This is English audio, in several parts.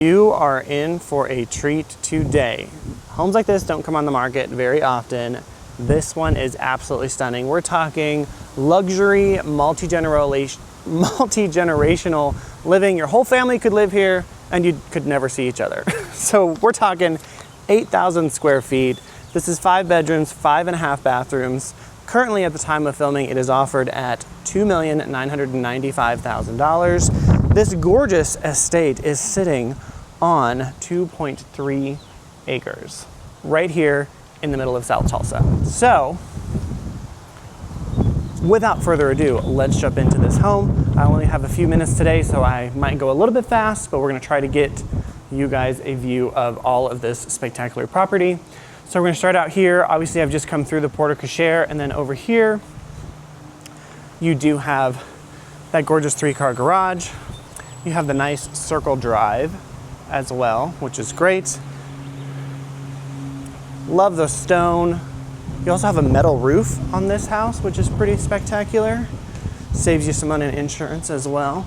You are in for a treat today. Homes like this don't come on the market very often. This one is absolutely stunning. We're talking luxury, multi-generational living. Your whole family could live here and you could never see each other. So we're talking 8,000 square feet. This is 5 bedrooms, 5.5 bathrooms. Currently at the time of filming, it is offered at $2,995,000. This gorgeous estate is sitting on 2.3 acres right here in the middle of South Tulsa. So without further ado, let's jump into this home. I only have a few minutes today, so I might go a little bit fast, but we're gonna try to get you guys a view of all of this spectacular property. So we're gonna start out here. Obviously, I've just come through the porte cochere, and then over here, you do have that gorgeous 3-car garage. You have the nice circle drive as well, which is great. Love the stone. You also have a metal roof on this house, which is pretty spectacular. Saves you some money in insurance as well.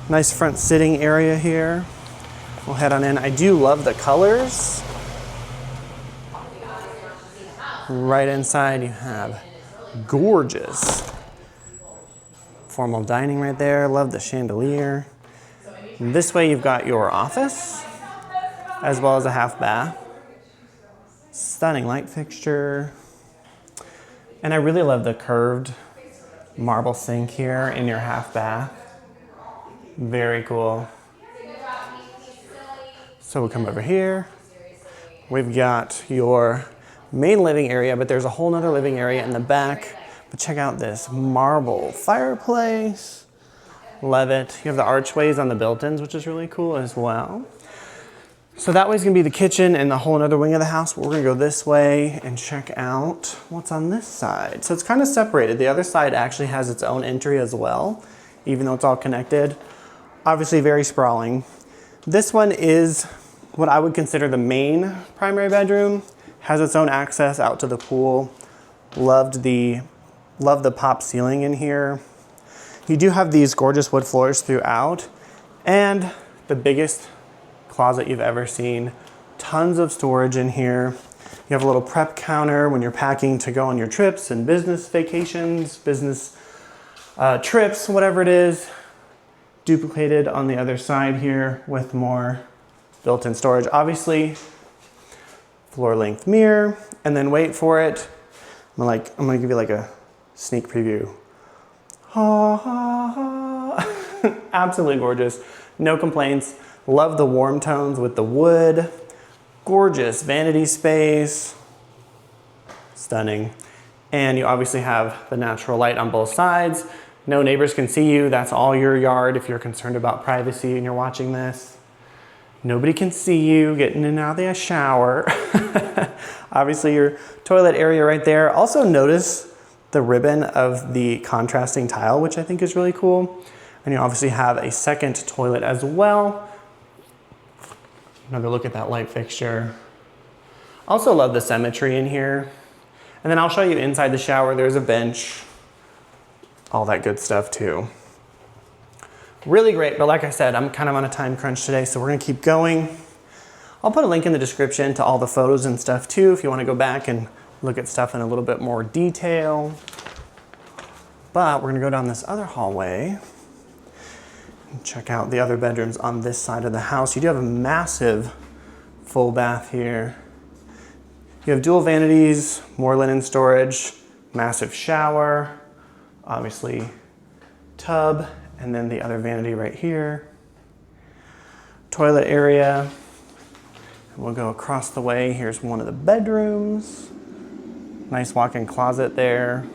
Nice front sitting area here. We'll head on in. I do love the colors. Right inside you have gorgeous formal dining right there. Love the chandelier. This way you've got your office as well as a half bath. Stunning light fixture. And I really love the curved marble sink here in your half bath. Very cool. So we'll come over here. We've got your main living area, but there's a whole nother living area in the back. But check out this marble fireplace. Love it. You have the archways on the built-ins, which is really cool as well. So that way's gonna be the kitchen and the whole other wing of the house. We're gonna go this way and check out what's on this side. So it's kind of separated. The other side actually has its own entry as well, even though it's all connected. Obviously very sprawling. This one is what I would consider the main primary bedroom. Has its own access out to the pool. Love the pop ceiling in here. You do have these gorgeous wood floors throughout, and the biggest closet you've ever seen. Tons of storage in here. You have a little prep counter when you're packing to go on your trips and business vacations, business trips, whatever it is. Duplicated on the other side here with more built-in storage. Obviously, floor length mirror, and then wait for it. I'm gonna give you like a sneak preview. Ha ha ha. Absolutely gorgeous. No complaints. Love the warm tones with the wood. Gorgeous vanity space. Stunning. And you obviously have the natural light on both sides. No neighbors can see you. That's all your yard if you're concerned about privacy and you're watching this. Nobody can see you getting in and out of the shower. Obviously your toilet area right there. Also notice the ribbon of the contrasting tile, which I think is really cool. And you obviously have a second toilet as well. Another look at that light fixture. Also love the symmetry in here. And then I'll show you inside the shower. There's a bench, all that good stuff too. Really great, but like I said, I'm kind of on a time crunch today, so we're gonna keep going. I'll put a link in the description to all the photos and stuff too, if you wanna go back and look at stuff in a little bit more detail. But we're gonna go down this other hallway and check out the other bedrooms on this side of the house. You do have a massive full bath here. You have dual vanities, more linen storage, massive shower, obviously tub, and then the other vanity right here. Toilet area. And we'll go across the way. Here's one of the bedrooms. Nice walk-in closet there.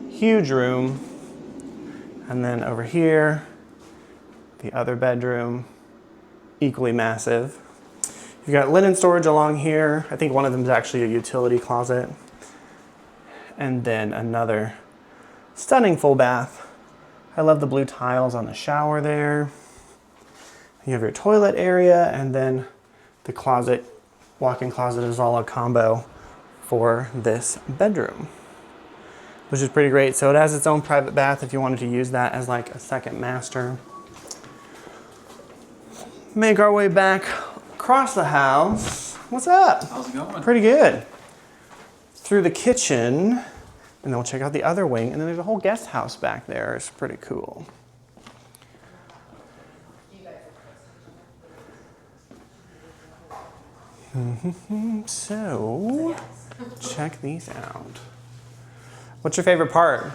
Huge room. And then over here, the other bedroom, equally massive. You've got linen storage along here. I think one of them is actually a utility closet. And then another stunning full bath. I love the blue tiles on the shower there. You have your toilet area, and then the closet, walk-in closet is all a combo for this bedroom, which is pretty great. So it has its own private bath if you wanted to use that as like a second master. Make our way back across the house. What's up? How's it going? Pretty good. Through the kitchen, and then we'll check out the other wing, and then there's a whole guest house back there. It's pretty cool. So, check these out. What's your favorite part?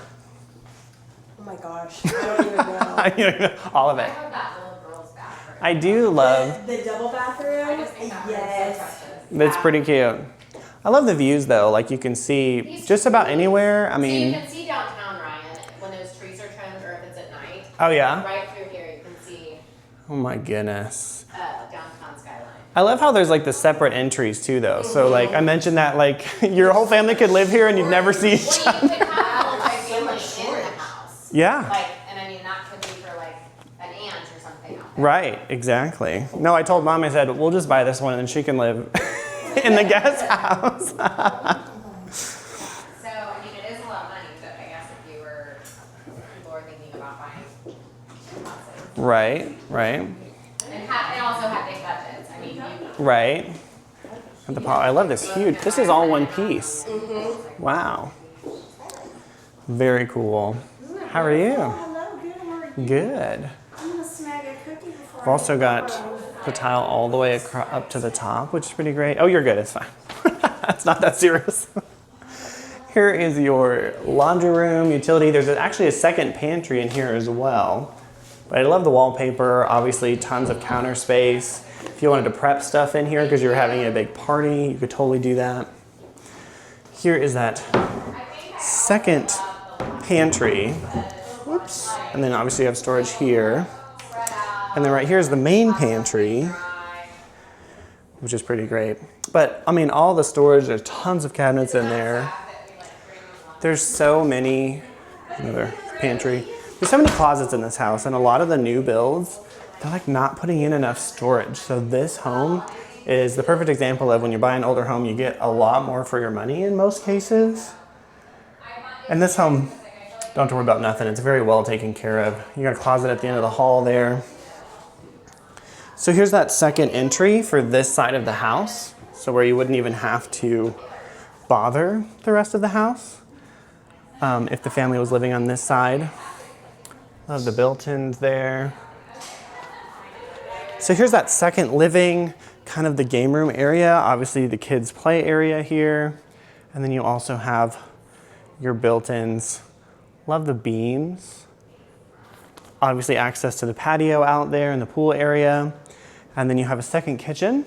Oh my gosh, I don't even know. All of it. I love that little girl's bathroom. I do love. The double bathroom? I just think that Yes. room is so precious. It's pretty cute. I love the views though. Like you can see just about anywhere. I So you mean, can see downtown, Ryan, when those trees are trimmed or if it's at night. oh yeah. Right through here, you can see Oh my goodness. downtown skyline. I love how there's like the separate entries too though. So like I mentioned that like your whole family could live here and you'd never see each Well, other. you could have a multi-family in the house. Yeah. Like, and I mean, that could be for like an aunt or something out there. Right, exactly. No, I told mom, I said, we'll just buy this one and then she can live in the guest house. So, I mean, it is a lot of money, but I guess if people were thinking about buying houses. Right, right, And also have big budgets. I mean, right. And I love this huge, this is all one piece. Wow. Very cool. How are you? Hello, good, how are you? Good. I'm gonna snag a cookie before I've also got the tile all the way up to the top, which is pretty great. Oh, you're good, it's fine. It's not that serious. Here is your laundry room, utility. There's actually a second pantry in here as well. But I love the wallpaper, obviously tons of counter space. If you wanted to prep stuff in here because you're having a big party, you could totally do that. Here is that second pantry. Whoops. And then obviously you have storage here. And then right here is the main pantry, which is pretty great. But I mean, all the storage, there's tons of cabinets in there. There's so many, another pantry. There's so many closets in this house, and a lot of the new builds, they're like not putting in enough storage. So this home is the perfect example of when you buy an older home, you get a lot more for your money in most cases. And this home, don't have to worry about nothing. It's very well taken care of. You got a closet at the end of the hall there. So here's that second entry for this side of the house. So where you wouldn't even have to bother the rest of the house if the family was living on this side. Love the built-ins there. So here's that second living, kind of the game room area. Obviously the kids' play area here. And then you also have your built-ins. Love the beams. Obviously access to the patio out there and the pool area. And then you have a second kitchen.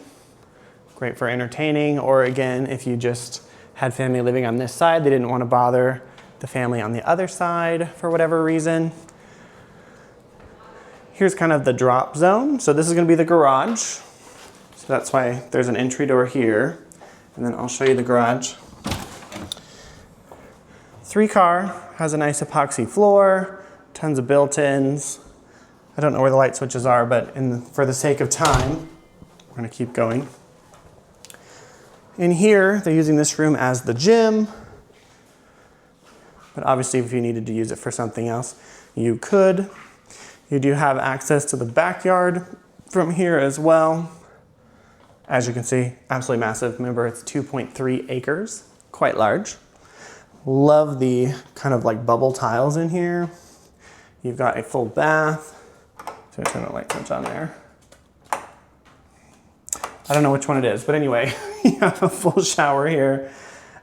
Great for entertaining, or again, if you just had family living on this side, they didn't want to bother the family on the other side for whatever reason. Here's kind of the drop zone. So this is going to be the garage. So that's why there's an entry door here. And then I'll show you the garage. 3-car, has a nice epoxy floor, tons of built-ins. I don't know where the light switches are, but for the sake of time, we're going to keep going. In here, they're using this room as the gym. But obviously, if you needed to use it for something else, you could. You do have access to the backyard from here as well. As you can see, absolutely massive. Remember, it's 2.3 acres, quite large. Love the kind of like bubble tiles in here. You've got a full bath. So I turn the light switch on there. I don't know which one it is, but anyway, you have a full shower here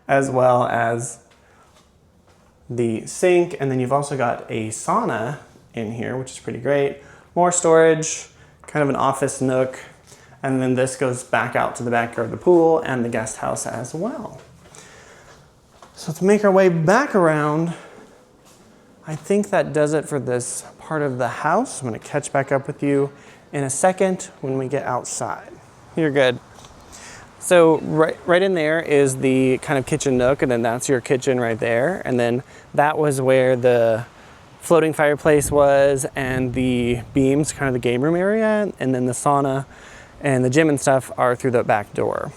as well as the sink. And then you've also got a sauna in here, which is pretty great. More storage, kind of an office nook. And then this goes back out to the backyard of the pool and the guest house as well. So to make our way back around, I think that does it for this part of the house. I'm gonna catch back up with you in a second when we get outside. You're good. So right in there is the kind of kitchen nook, and then that's your kitchen right there. And then that was where the floating fireplace was, and the beams, kind of the game room area, and then the sauna and the gym and stuff are through the back door.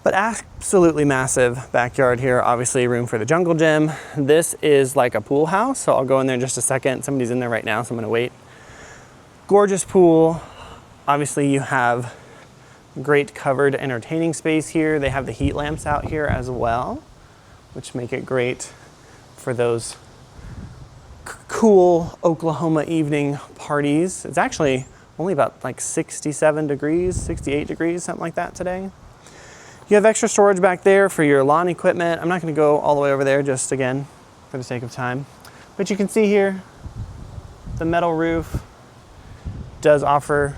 But absolutely massive backyard here. Obviously room for the jungle gym. This is like a pool house, so I'll go in there in just a second. Somebody's in there right now, so I'm gonna wait. Gorgeous pool, Obviously you have great covered entertaining space here. They have the heat lamps out here as well, which make it great for those cool Oklahoma evening parties. It's actually only about like 67 degrees, 68 degrees, something like that today. You have extra storage back there for your lawn equipment. I'm not going to go all the way over there, just again for the sake of time. But you can see here, the metal roof does offer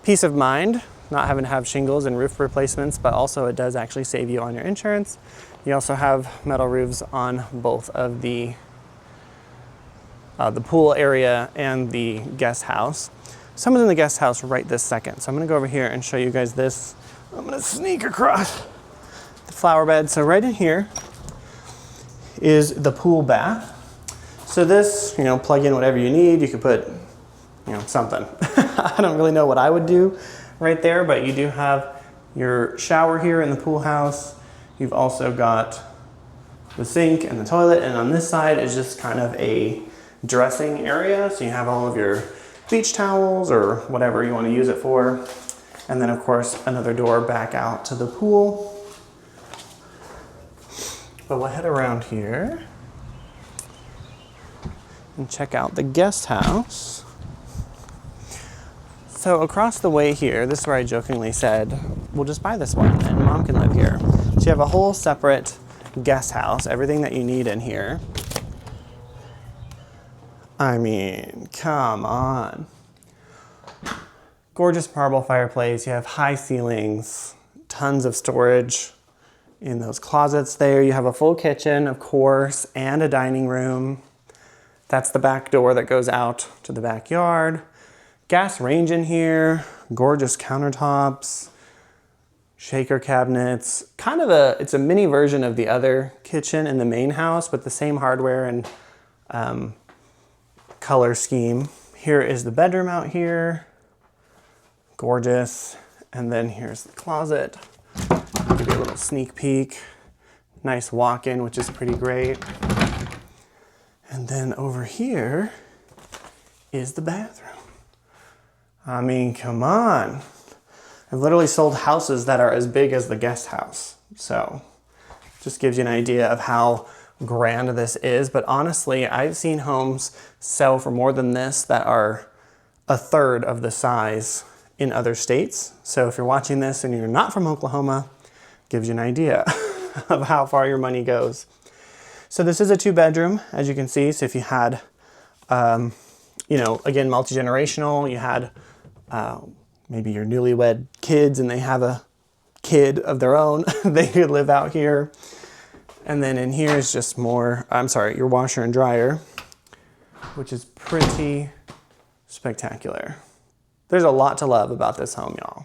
peace of mind, not having to have shingles and roof replacements, but also it does actually save you on your insurance. You also have metal roofs on both of the pool area and the guest house. Someone's in the guest house right this second. So I'm gonna go over here and show you guys this. I'm gonna sneak across the flower bed. So right in here is the pool bath. So this, plug in whatever you need. You could put, something. I don't really know what I would do right there, but you do have your shower here in the pool house. You've also got the sink and the toilet, and on this side is just kind of a dressing area. So you have all of your beach towels or whatever you want to use it for. And then of course, another door back out to the pool. But we'll head around here and check out the guest house. So across the way here, this is where I jokingly said, we'll just buy this one and mom can live here. So you have a whole separate guest house, everything that you need in here. I mean, come on. Gorgeous marble fireplace. You have high ceilings, tons of storage in those closets there. You have a full kitchen, of course, and a dining room. That's the back door that goes out to the backyard. Gas range in here, gorgeous countertops, shaker cabinets. It's a mini version of the other kitchen in the main house, but the same hardware and color scheme. Here is the bedroom out here. Gorgeous. And then here's the closet. I'll give you a little sneak peek. Nice walk-in, which is pretty great. And then over here is the bathroom. I mean, come on. I've literally sold houses that are as big as the guest house. So just gives you an idea of how grand this is. But honestly, I've seen homes sell for more than this that are a third of the size in other states. So if you're watching this and you're not from Oklahoma, gives you an idea of how far your money goes. So this is a 2-bedroom, as you can see. So if you had, again, multi-generational, you had maybe your newlywed kids and they have a kid of their own, they could live out here. And then in here is just more, your washer and dryer, which is pretty spectacular. There's a lot to love about this home, y'all.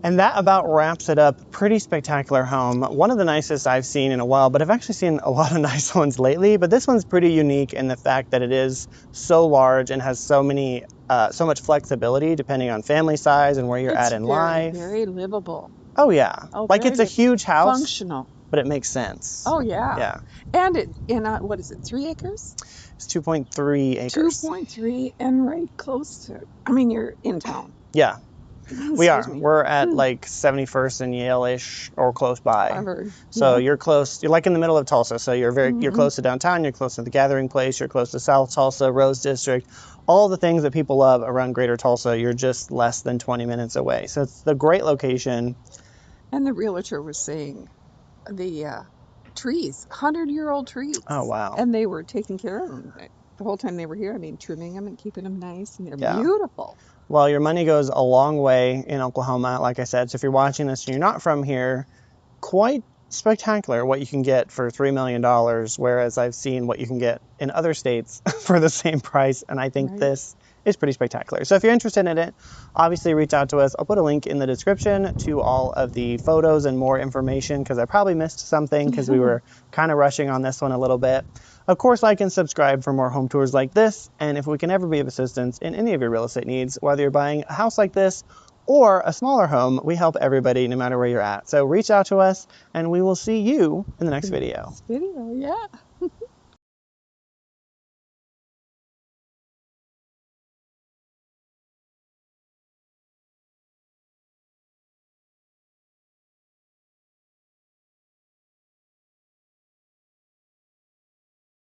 And that about wraps it up. Pretty spectacular home. One of the nicest I've seen in a while, but I've actually seen a lot of nice ones lately. But this one's pretty unique in the fact that it is so large and has so much flexibility depending on family size and where you're at in life. Very livable. Oh yeah. Like it's a huge house. Functional. But it makes sense. Oh yeah. Yeah. And it what is it, 3 acres? It's 2.3 acres. 2.3 and right close to, you're in town. Yeah. We are. Excuse me. We're at like 71st and Yale-ish or close by. Covered. So Yeah. you're close. You're like in the middle of Tulsa. So you're close to downtown. You're close to the gathering place. You're close to South Tulsa, Rose District. All the things that people love around Greater Tulsa. You're just less than 20 minutes away. So it's a great location. And the realtor was saying the trees, 100-year-old trees. Oh wow. And they were taking care of them the whole time they were here. Trimming them and keeping them nice, and they're Yeah. beautiful. Well, your money goes a long way in Oklahoma, like I said. So if you're watching this and you're not from here, quite spectacular what you can get for $3 million, whereas I've seen what you can get in other states for the same price, and I think this is pretty spectacular. So if you're interested in it, obviously reach out to us. I'll put a link in the description to all of the photos and more information, because I probably missed something because we were kind of rushing on this one a little bit. Of course, like and subscribe for more home tours like this, and if we can ever be of assistance in any of your real estate needs, whether you're buying a house like this or a smaller home, we help everybody no matter where you're at. So reach out to us, and we will see you in the next video. Yeah.